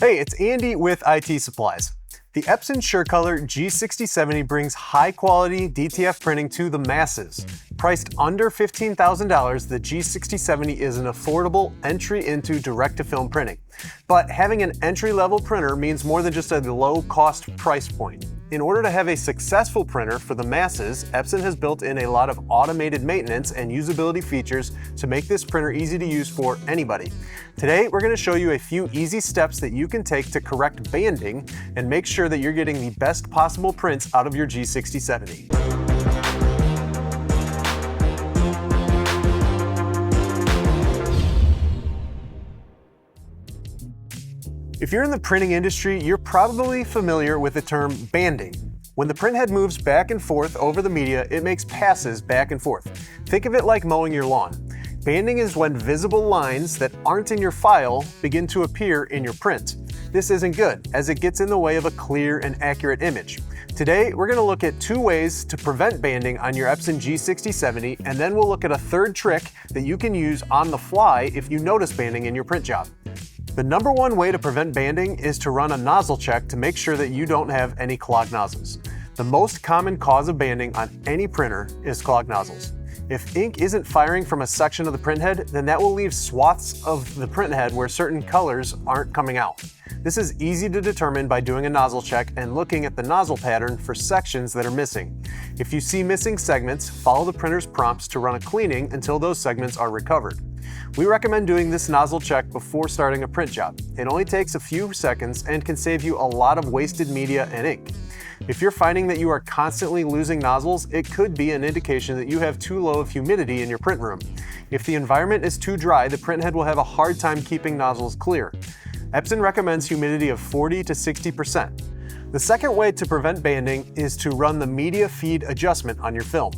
Hey, it's Andy with IT Supplies. The EPSON SureColor G6070 brings high-quality DTF printing to the masses. Priced under $15,000, the G6070 is an affordable entry into direct-to-film printing. But having an entry-level printer means more than just a low-cost price point. In order to have a successful printer for the masses, EPSON has built in a lot of automated maintenance and usability features to make this printer easy to use for anybody. Today, we're going to show you a few easy steps that you can take to correct banding and make sure that you're getting the best possible prints out of your G6070. If you're in the printing industry, you're probably familiar with the term banding. When the printhead moves back and forth over the media, it makes passes back and forth. Think of it like mowing your lawn. Banding is when visible lines that aren't in your file begin to appear in your print. This isn't good, as it gets in the way of a clear and accurate image. Today, we're going to look at 2 ways to prevent banding on your EPSON G6070, and then we'll look at a third trick that you can use on the fly if you notice banding in your print job. The number 1 way to prevent banding is to run a nozzle check to make sure that you don't have any clogged nozzles. The most common cause of banding on any printer is clogged nozzles. If ink isn't firing from a section of the printhead, then that will leave swaths of the printhead where certain colors aren't coming out. This is easy to determine by doing a nozzle check and looking at the nozzle pattern for sections that are missing. If you see missing segments, follow the printer's prompts to run a cleaning until those segments are recovered. We recommend doing this nozzle check before starting a print job. It only takes a few seconds and can save you a lot of wasted media and ink. If you're finding that you are constantly losing nozzles, it could be an indication that you have too low of humidity in your print room. If the environment is too dry, the printhead will have a hard time keeping nozzles clear. EPSON recommends humidity of 40 to 60%. The second way to prevent banding is to run the media feed adjustment on your film.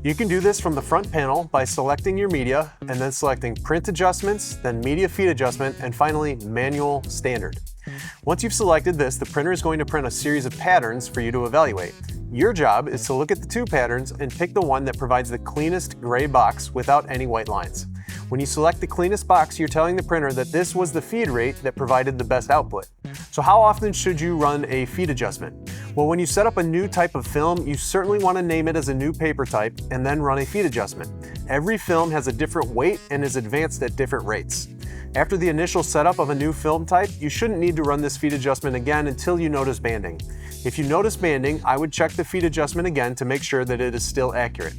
You can do this from the front panel by selecting your media and then selecting Print Adjustments, then Media Feed Adjustment, and finally Manual Standard. Once you've selected this, the printer is going to print a series of patterns for you to evaluate. Your job is to look at the 2 patterns and pick the one that provides the cleanest gray box without any white lines. When you select the cleanest box, you're telling the printer that this was the feed rate that provided the best output. So how often should you run a feed adjustment? Well, when you set up a new type of film, you certainly want to name it as a new paper type and then run a feed adjustment. Every film has a different weight and is advanced at different rates. After the initial setup of a new film type, you shouldn't need to run this feed adjustment again until you notice banding. If you notice banding, I would check the feed adjustment again to make sure that it is still accurate.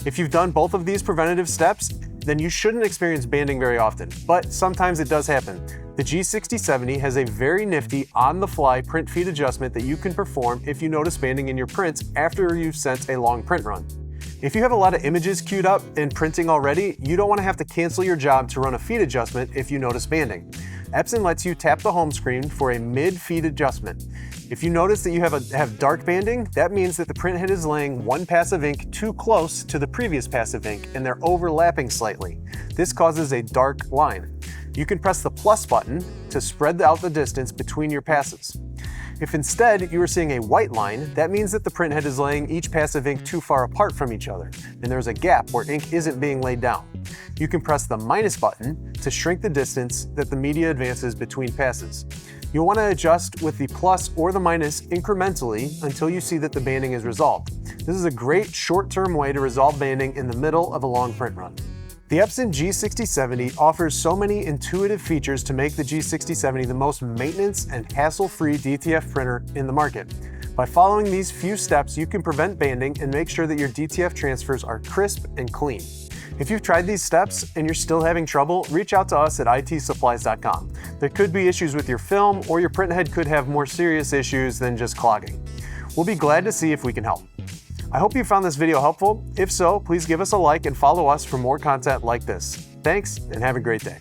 If you've done both of these preventative steps, then you shouldn't experience banding very often, but sometimes it does happen. The G6070 has a very nifty on-the-fly print feed adjustment that you can perform if you notice banding in your prints after you've sent a long print run. If you have a lot of images queued up and printing already, you don't want to have to cancel your job to run a feed adjustment if you notice banding. EPSON lets you tap the home screen for a mid-feed adjustment. If you notice that you have dark banding, that means that the printhead is laying one pass of ink too close to the previous pass of ink and they're overlapping slightly. This causes a dark line. You can press the plus button to spread out the distance between your passes. If instead you are seeing a white line, that means that the printhead is laying each pass of ink too far apart from each other, and there's a gap where ink isn't being laid down. You can press the minus button to shrink the distance that the media advances between passes. You'll want to adjust with the plus or the minus incrementally until you see that the banding is resolved. This is a great short-term way to resolve banding in the middle of a long print run. The EPSON G6070 offers so many intuitive features to make the G6070 the most maintenance and hassle-free DTF printer in the market. By following these few steps, you can prevent banding and make sure that your DTF transfers are crisp and clean. If you've tried these steps and you're still having trouble, reach out to us at itsupplies.com. There could be issues with your film, or your printhead could have more serious issues than just clogging. We'll be glad to see if we can help. I hope you found this video helpful. If so, please give us a like and follow us for more content like this. Thanks, and have a great day.